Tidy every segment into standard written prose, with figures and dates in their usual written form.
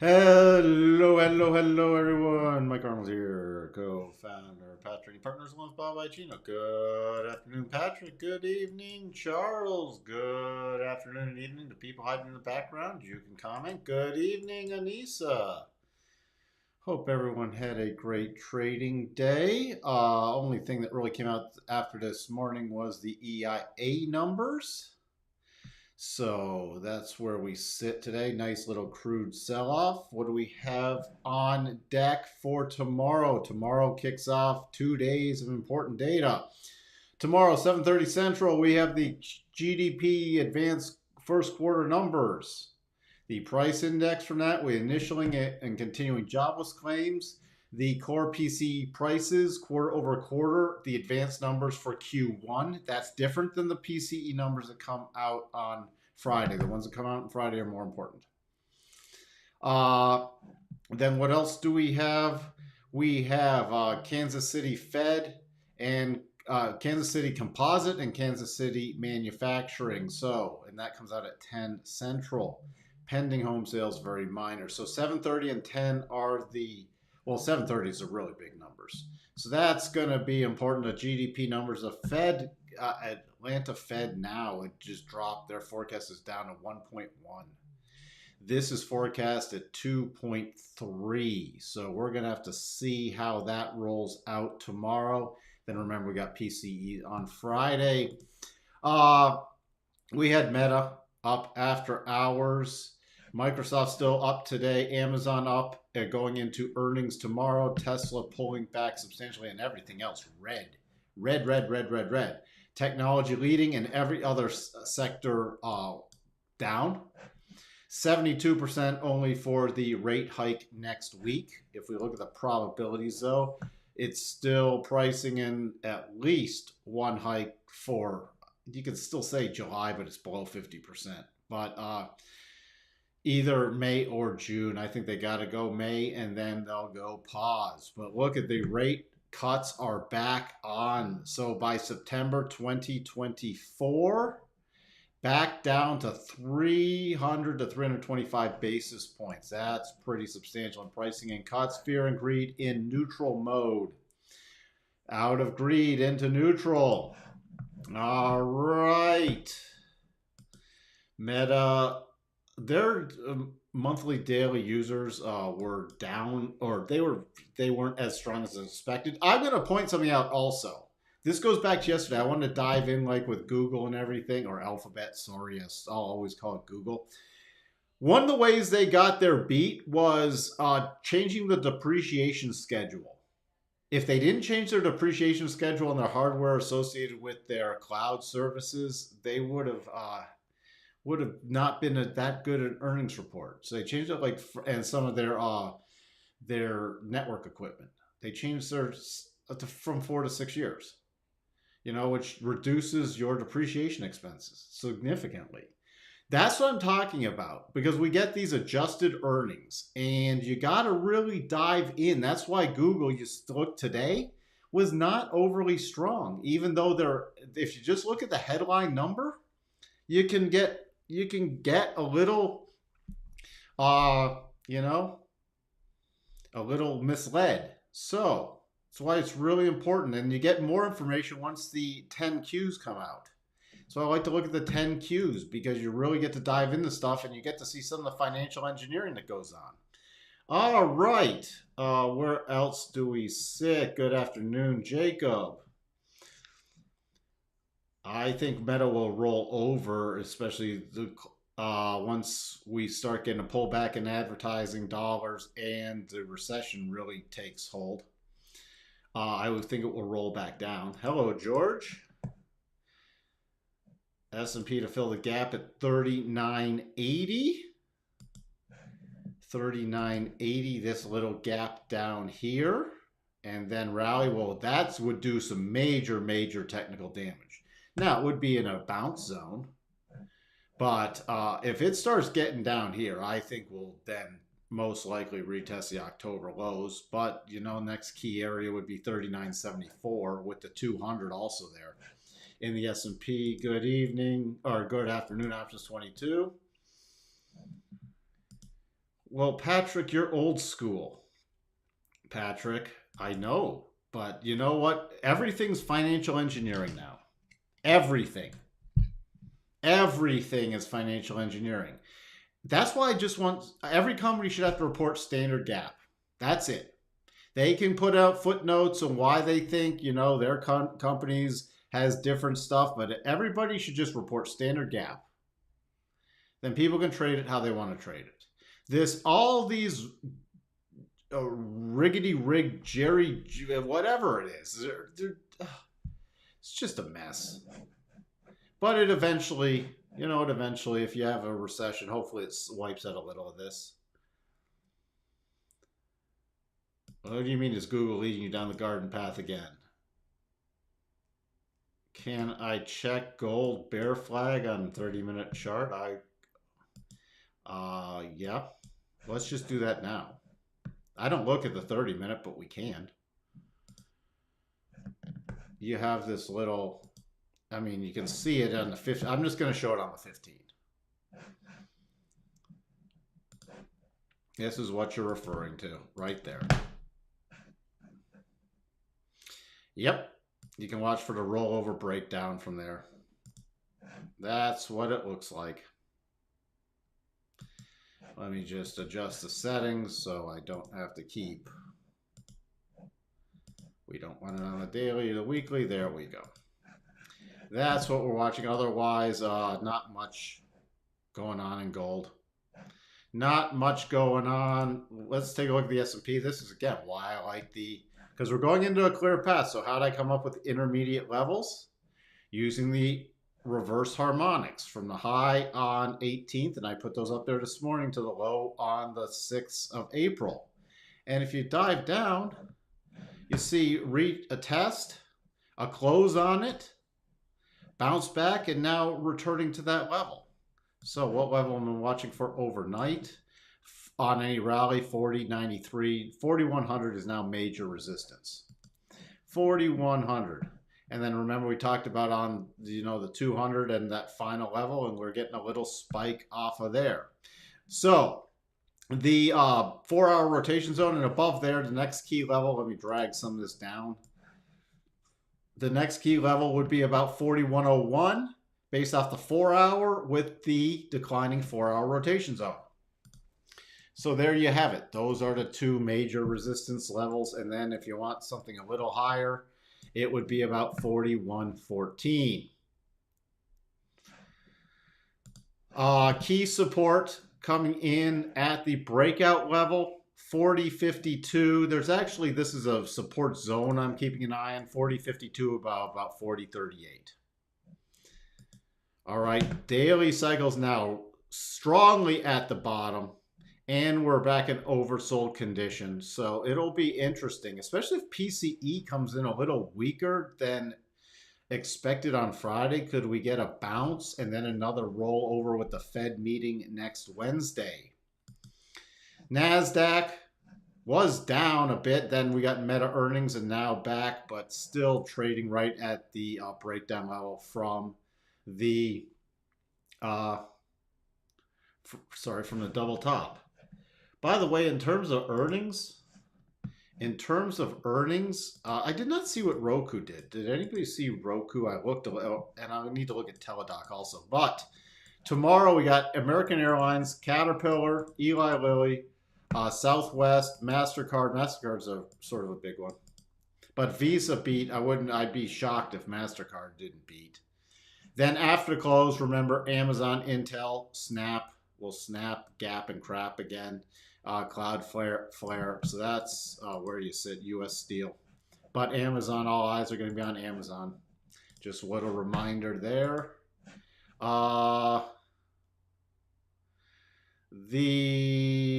Hello, everyone. Mike Arnold here, co-founder of Patrick Partners Loans by Chino. Good afternoon, Patrick. Good evening, Charles. Good afternoon and evening to people hiding in the background. You can comment. Good evening, Anissa. Hope everyone had a great trading day. Only thing that really came out after this morning was the EIA numbers. So that's where we sit today. Nice little crude sell off. What do we have on deck for tomorrow? Tomorrow kicks off 2 days of important data. Tomorrow, 7:30 Central, we have the GDP advanced first quarter numbers. The price index from that, we initialing it and continuing jobless claims. The core PCE prices quarter over quarter, the advanced numbers for Q1. That's different than the PCE numbers that come out on Friday. The ones that come out on Friday are more important. Then what else do we have? We have Kansas City Fed and Kansas City Composite and Kansas City Manufacturing. So, and that comes out at 10 Central. Pending home sales, very minor. So 7:30 and 10 are the, well, 7:30 is the really big numbers. So that's going to be important. The GDP numbers, the Fed, Atlanta Fed now, it just dropped. Their forecast is down to 1.1. This is forecast at 2.3. So we're going to have to see how that rolls out tomorrow. Then remember, we got PCE on Friday. We had Meta up after hours. Microsoft still up today. Amazon up going into earnings tomorrow. Tesla pulling back substantially, and everything else red. Red. Technology leading and every other sector down. 72% only for the rate hike next week. If we look at the probabilities, though, it's still pricing in at least one hike for, you can still say July, but it's below 50%. But either May or June. I think they got to go May and then they'll go pause. But look at the rate cuts are back on. So by September 2024, back down to 300 to 325 basis points. That's pretty substantial. And pricing in cuts, fear and greed in neutral mode. Out of greed into neutral. All right. Meta, their monthly daily users were down, or they weren't as strong as expected. I'm going to point something out also. This goes back to yesterday. I wanted to dive in like with Google and everything, or Alphabet. Sorry, I'll always call it Google. One of the ways they got their beat was changing the depreciation schedule. If they didn't change their depreciation schedule and their hardware associated with their cloud services, they would have not been that good an earnings report. So they changed it, like, and some of their network equipment. They changed their from 4 to 6 years, which reduces your depreciation expenses significantly. That's what I'm talking about, because we get these adjusted earnings and you got to really dive in. That's why Google, you look today, was not overly strong, even though if you just look at the headline number, you can get a little, a little misled. So that's why it's really important. And you get more information once the 10 Qs come out. So I like to look at the 10 Qs because you really get to dive into stuff and you get to see some of the financial engineering that goes on. All right. Where else do we sit? Good afternoon, Jacob. I think Meta will roll over, especially once we start getting a pullback in advertising dollars and the recession really takes hold. I would think it will roll back down. Hello, George. S&P to fill the gap at 39.80. 39.80, this little gap down here. And then rally, well, that would do some major technical damage. Now, it would be in a bounce zone. But if it starts getting down here, I think we'll then most likely retest the October lows. But, next key area would be 39.74 with the 200 also there. In the S&P, good evening, or good afternoon, options 22. Well, Patrick, you're old school. Patrick, I know. But you know what? Everything's financial engineering now. Everything. Everything is financial engineering. That's why I just want every company should have to report standard gap. That's it. They can put out footnotes on why they think, their companies has different stuff, but everybody should just report standard gap. Then people can trade it how they want to trade it. All these riggedy rig Jerry, whatever it is, it's just a mess. But it eventually, if you have a recession, hopefully it wipes out a little of this. What do you mean is Google leading you down the garden path again? Can I check gold bear flag on 30-minute chart? Yeah. Let's just do that now. I don't look at the 30-minute, but we can. You have this little, you can see it on the 15. I'm just going to show it on the 15. This is what you're referring to right there. Yep. You can watch for the rollover breakdown from there. That's what it looks like. Let me just adjust the settings so I don't have to keep. We don't want it on the daily or the weekly. There we go. That's what we're watching. Otherwise, not much going on in gold. Not much going on. Let's take a look at the S&P. This is, again, why I like because we're going into a clear path. So how did I come up with intermediate levels? Using the reverse harmonics from the high on 18th, and I put those up there this morning, to the low on the 6th of April. And if you dive down, you see a test, a close on it, bounce back, and now returning to that level. So what level am I watching for overnight? On any rally, 40.93, 4,100 is now major resistance. 4,100. And then remember we talked about on the 200 and that final level, and we're getting a little spike off of there. So the 4-hour rotation zone, and above there, the next key level, let me drag some of this down. The next key level would be about 4101 based off the 4-hour with the declining 4-hour rotation zone. So there you have it. Those are the two major resistance levels. And then if you want something a little higher, it would be about 4114. Key support coming in at the breakout level, 4052. There's actually, this is a support zone I'm keeping an eye on, 4052 about 4038. All right, daily cycles now strongly at the bottom, and we're back in oversold condition. So it'll be interesting, especially if PCE comes in a little weaker than expected on Friday. Could we get a bounce and then another rollover with the Fed meeting next Wednesday? Nazdaq was down a bit. Then we got Meta earnings and now back, but still trading right at the breakdown level from the from the double top. By the way, in terms of earnings, I did not see what Roku did. Did anybody see Roku? I looked, and I need to look at Teladoc also. But tomorrow we got American Airlines, Caterpillar, Eli Lilly, Southwest, MasterCard. MasterCard's a sort of a big one. But Visa beat. I'd be shocked if MasterCard didn't beat. Then after the close, remember Amazon, Intel, Snap. Will Snap, Gap, and crap again. Cloudflare. So that's where you sit, U.S. Steel. But Amazon, all eyes are going to be on Amazon. Just a little reminder there.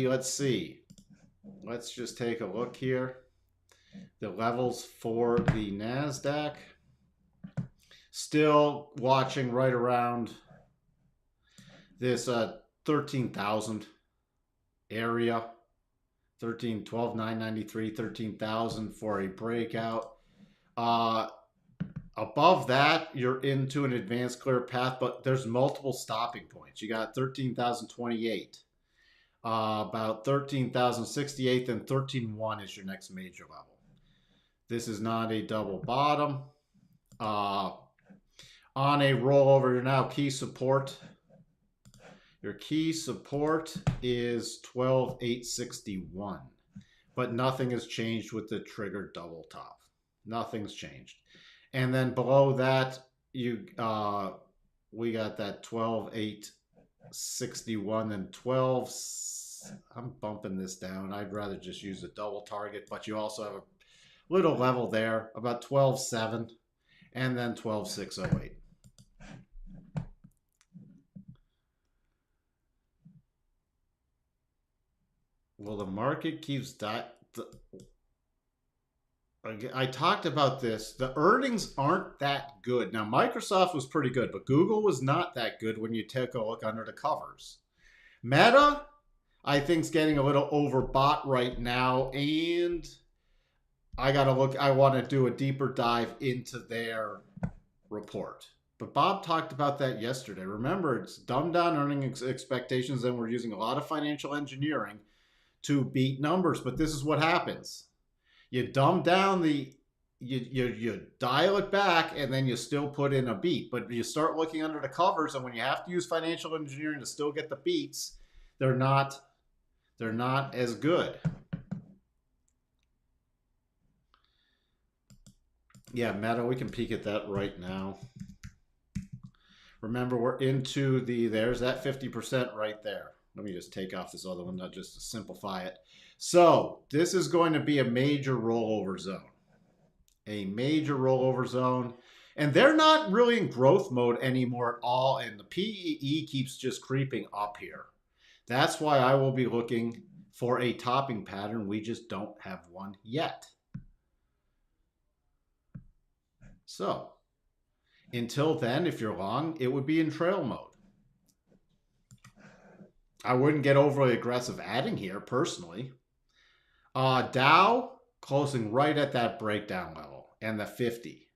Let's see. Let's just take a look here. The levels for the Nazdaq. Still watching right around this 13,000 area. 12,993, 13,000 for a breakout. Above that, you're into an advanced clear path, but there's multiple stopping points. You got 13,028. About 13,068, then 13.1 is your next major level. This is not a double bottom. On a rollover, you're now key support. Your key support is 12,861, but nothing has changed with the trigger double top. Nothing's changed. And then below that, we got that 12,861 and 12. I'm bumping this down. I'd rather just use a double target, but you also have a little level there, about 12.7, and then 12.608. Well, the market keeps I talked about this. The earnings aren't that good. Now, Microsoft was pretty good, but Google was not that good when you take a look under the covers. Meta, I think, is getting a little overbought right now, and I want to do a deeper dive into their report. But Bob talked about that yesterday. Remember, it's dumbed down earnings expectations, and we're using a lot of financial engineering to beat numbers. But this is what happens. You dumb down you dial it back, and then you still put in a beat. But you start looking under the covers, and when you have to use financial engineering to still get the beats, they're not as good. Yeah, Meta, we can peek at that right now. Remember, we're into there's that 50% right there. Let me just take off this other one, not just to simplify it. So this is going to be a major rollover zone. A major rollover zone. And they're not really in growth mode anymore at all. And the PEE keeps just creeping up here. That's why I will be looking for a topping pattern. We just don't have one yet. So until then, if you're long, it would be in trail mode. I wouldn't get overly aggressive adding here personally. Dow closing right at that breakdown level and the 50.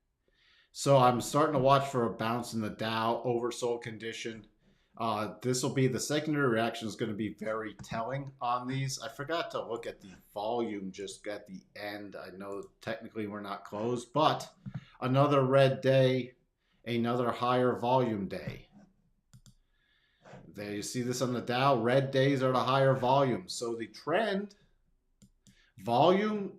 So I'm starting to watch for a bounce in the Dow oversold condition. This will be the secondary reaction is going to be very telling on these. I forgot to look at the volume just at the end. I know technically we're not closed, but another red day, another higher volume day. There you see this on the Dow. Red days are the higher volume. So the trend, volume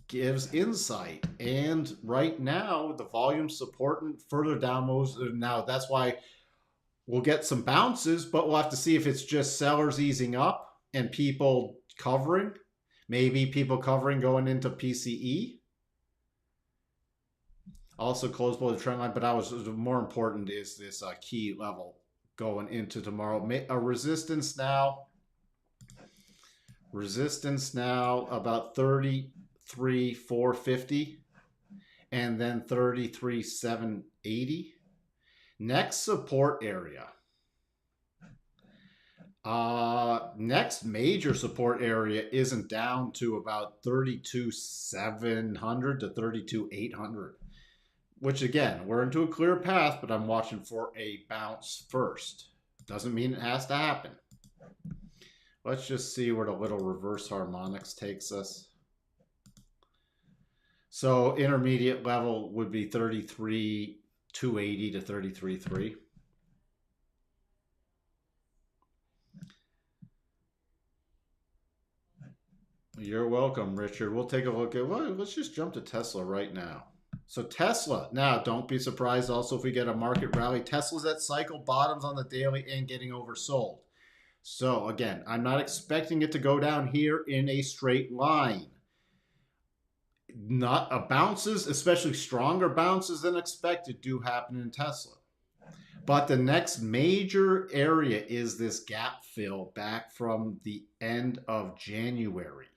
gives insight. And right now, the volume supporting further down moves. Now, that's why we'll get some bounces, but we'll have to see if it's just sellers easing up and people covering. Maybe people covering going into PCE. Also close below the trend line, but more important is this key level going into tomorrow. A resistance now about 33,450 and then 33,780. Next support area. Next major support area isn't down to about 32,700 to 32,800. Which again, we're into a clear path, but I'm watching for a bounce first. Doesn't mean it has to happen. Let's just see where the little reverse harmonics takes us. So intermediate level would be 33,280 to 33,300. You're welcome, Richard. We'll take a look at, well, let's just jump to Tesla right now. So Tesla, now don't be surprised also if we get a market rally. Tesla's at cycle bottoms on the daily and getting oversold. So again, I'm not expecting it to go down here in a straight line. Not a bounces, especially stronger bounces than expected, do happen in Tesla. But the next major area is this gap fill back from the end of January.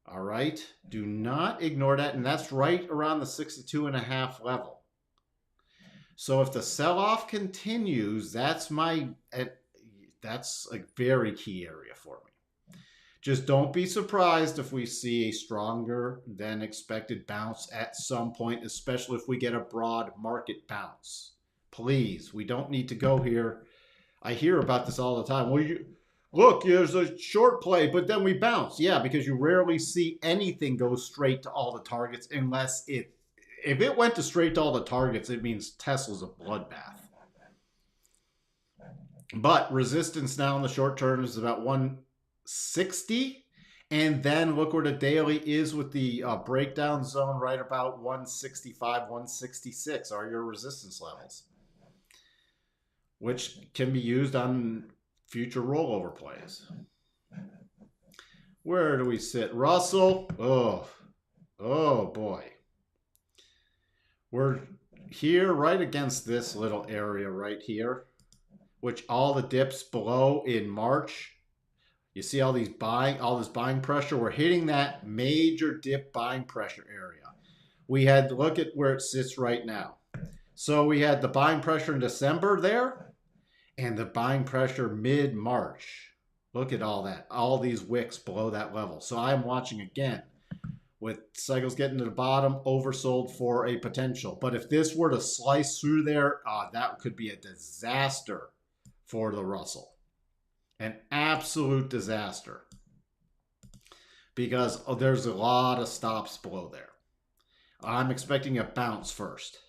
All right, do not ignore that, and that's right around the 62.5 level. So if the sell-off continues, that's a very key area for me. Just don't be surprised if we see a stronger than expected bounce at some point, especially if we get a broad market bounce. Please, we don't need to go here. I hear about this all the time. Well, look, there's a short play, but then we bounce. Yeah, because you rarely see anything go straight to all the targets unless if it went to straight to all the targets, it means Tesla's a bloodbath. But resistance now in the short term is about 160. And then look where the daily is with the breakdown zone right about 165, 166 are your resistance levels, which can be used on future rollover plays. Where do we sit? Russell. Oh boy. We're here right against this little area right here, which all the dips below in March. You see all this buying pressure. We're hitting that major dip buying pressure area. We had to look at where it sits right now. So we had the buying pressure in December there and the buying pressure mid-March. Look at all that, all these wicks below that level. So I'm watching again with cycles getting to the bottom, oversold for a potential. But if this were to slice through there, that could be a disaster for the Russell. An absolute disaster. Because there's a lot of stops below there. I'm expecting a bounce first.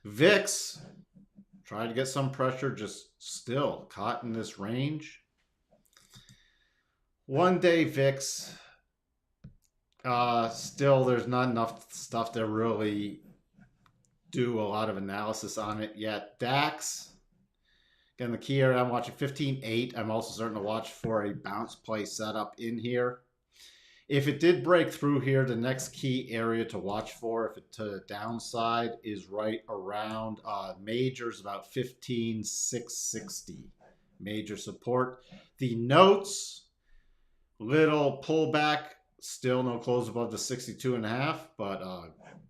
VIX, try to get some pressure, just still caught in this range. 1 day VIX, still there's not enough stuff to really do a lot of analysis on it yet. DAX, again, the key area I'm watching 15.8. I'm also starting to watch for a bounce play setup in here. If it did break through here, the next key area to watch for, if it to the downside, is right around majors about 15,660. Major support. The notes, little pullback, still no close above the 62.5, but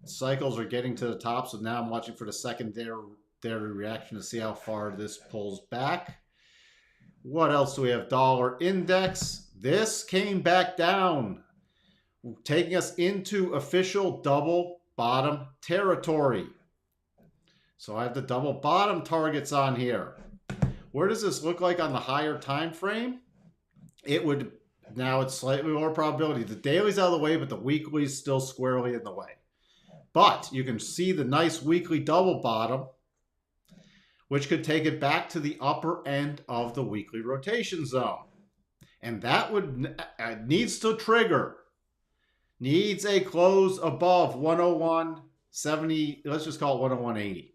cycles are getting to the top, so now I'm watching for the secondary reaction to see how far this pulls back. What else do we have? Dollar index. This came back down, taking us into official double bottom territory. So I have the double bottom targets on here. Where does this look like on the higher time frame? It would, now it's slightly lower probability. The daily's out of the way, but the weekly's still squarely in the way. But you can see the nice weekly double bottom, which could take it back to the upper end of the weekly rotation zone. And that would needs to trigger. Needs a close above 101.70. Let's just call it 101.80.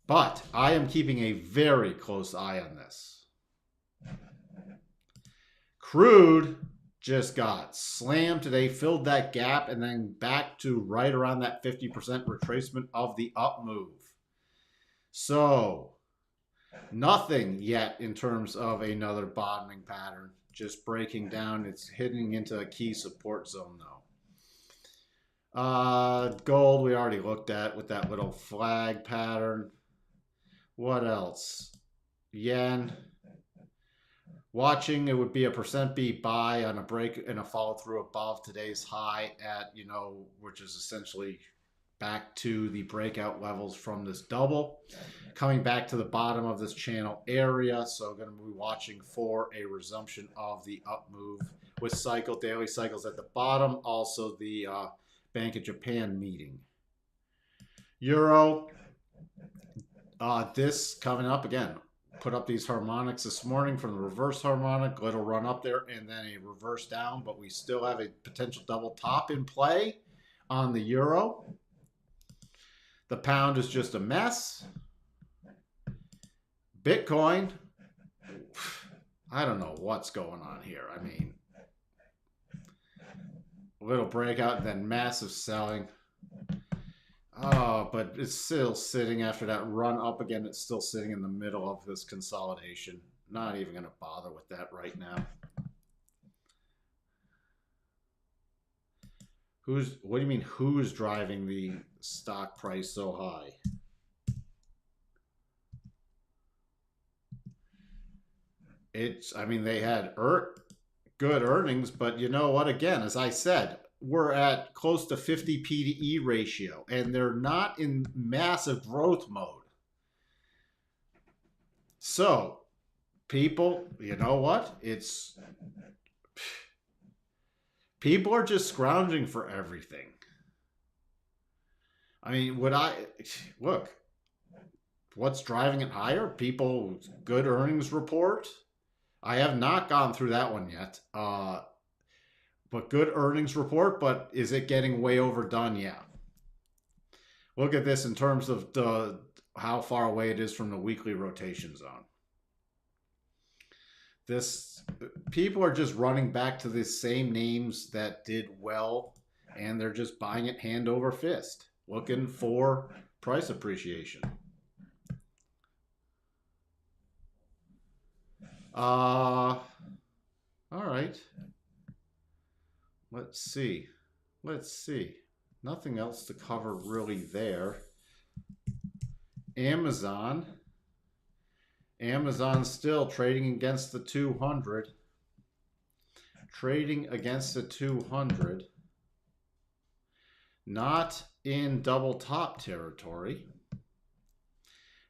But I am keeping a very close eye on this. Crude just got slammed today, filled that gap, and then back to right around that 50% retracement of the up move. So nothing yet in terms of another bottoming pattern. Just breaking down. It's hitting into a key support zone though. Gold we already looked at with that little flag pattern. What else? Yen. Watching, it would be a percent B buy on a break and a follow through above today's high at, which is essentially back to the breakout levels from this double, coming back to the bottom of this channel area. So going to be watching for a resumption of the up move with daily cycles at the bottom. Also the Bank of Japan meeting. Euro, this coming up again. Put up these harmonics this morning from the reverse harmonic, little run up there and then a reverse down, but we still have a potential double top in play on the euro. The pound is just a mess. Bitcoin, I don't know what's going on here. I mean, a little breakout and then massive selling. Oh, but it's still sitting after that run up again. It's still sitting in the middle of this consolidation. Not even going to bother with that right now. What do you mean, who's driving the stock price so high? They had good earnings, but you know what? Again, as I said, we're at close to 50 P to E ratio, and they're not in massive growth mode. So, people, you know what? People are just scrounging for everything. I mean, look, what's driving it higher? People, good earnings report. I have not gone through that one yet. But good earnings report, but is it getting way overdone? Yeah. Look at this in terms of how far away it is from the weekly rotation zone. People are just running back to the same names that did well, and they're just buying it hand over fist, looking for price appreciation. All right. Let's see. Nothing else to cover really there. Amazon still trading against the 200. Trading against the 200. Not in double top territory.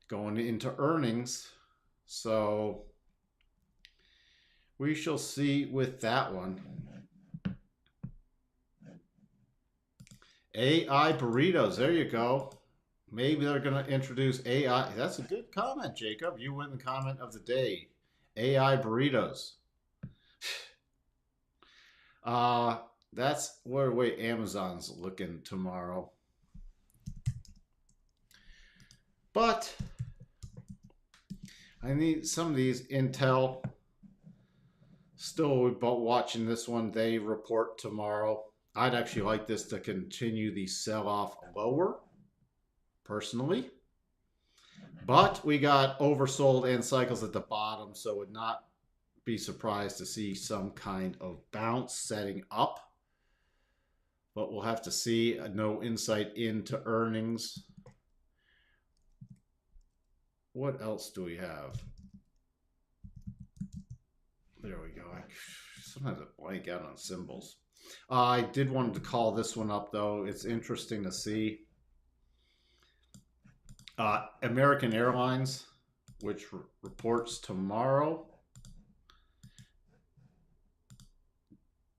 Going into earnings. So we shall see with that one. AI burritos. There you go. Maybe they're going to introduce AI. That's a good comment, Jacob. You win the comment of the day. AI burritos. That's where the way Amazon's looking tomorrow. But I need some of these Intel. Still watching this one. They report tomorrow. I'd actually like this to continue the sell-off lower, personally. But we got oversold and cycles at the bottom, so would not be surprised to see some kind of bounce setting up. But we'll have to see. No insight into earnings. What else do we have? There we go. Sometimes I blank out on symbols. I did want to call this one up, though. It's interesting to see. American Airlines, which reports tomorrow,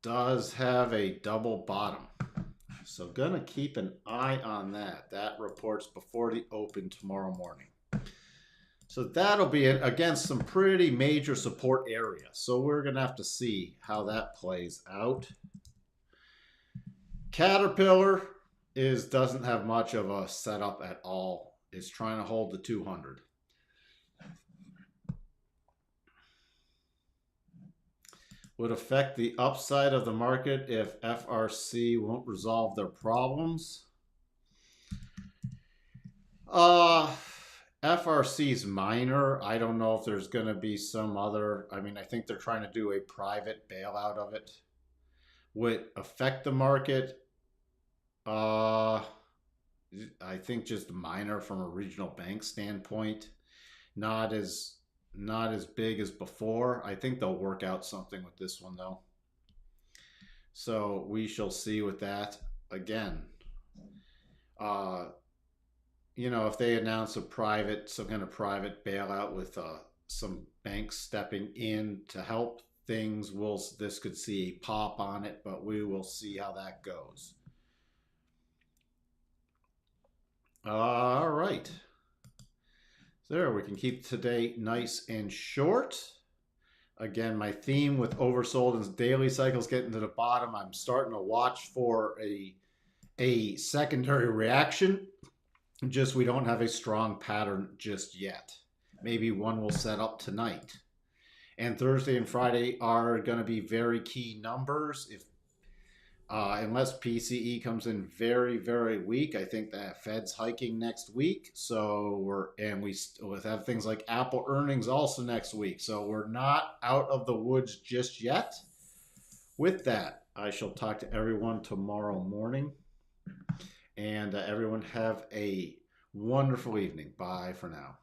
does have a double bottom. So gonna keep an eye on that. That reports before the open tomorrow morning. So that'll be against some pretty major support area. So we're gonna have to see how that plays out. Caterpillar doesn't have much of a setup at all. It's trying to hold the 200. Would affect the upside of the market if FRC won't resolve their problems. FRC's minor. I don't know if there's going to be some other. I mean, I think they're trying to do a private bailout of it. Would affect the market. I think just minor from a regional bank standpoint. Not as big as before. I think they'll work out something with this one, though. So we shall see with that. Again, you know, if they announce some kind of private bailout with some banks stepping in to help things, this could see a pop on it, but we will see how that goes. All right. There, we can keep today nice and short. Again, my theme with oversold and daily cycles getting to the bottom. I'm starting to watch for a secondary reaction. Just we don't have a strong pattern just yet. Maybe one will set up tonight. And Thursday and Friday are going to be very key numbers. Unless PCE comes in very, very weak, I think that Fed's hiking next week. So we'll have things like Apple earnings also next week. So we're not out of the woods just yet. With that, I shall talk to everyone tomorrow morning. And everyone have a wonderful evening. Bye for now.